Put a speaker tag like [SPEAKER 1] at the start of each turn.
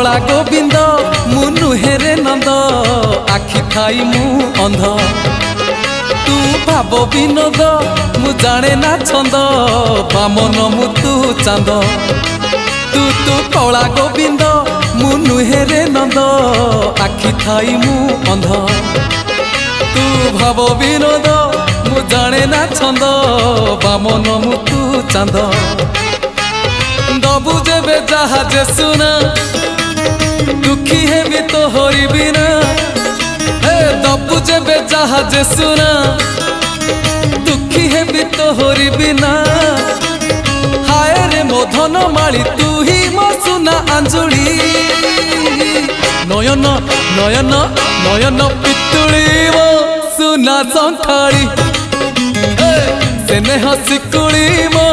[SPEAKER 1] कला गोविंद मु नुहेरे नंद आखि थाई मु अंध तू भाव विनोद मु जाने ना छंद बामन मु तू चांद तू तू कला गोविंद मु नुहेरे नंद आखि थाई मु अंध तू भाव विनोद मु जाने ना छंद बामन मु तू चांद दबु जेबे जहाजे सुना दुखी है भी तो होरी बिना हे दबु जेबे जहाजे सुना दुखी है भी तो होरी बिना हाय रे मोधन माली तू ही मो सुना अंजुली नयन नयन नयन पितुली मो सुना संखाड़ी स्नेह सिकुड़ी मो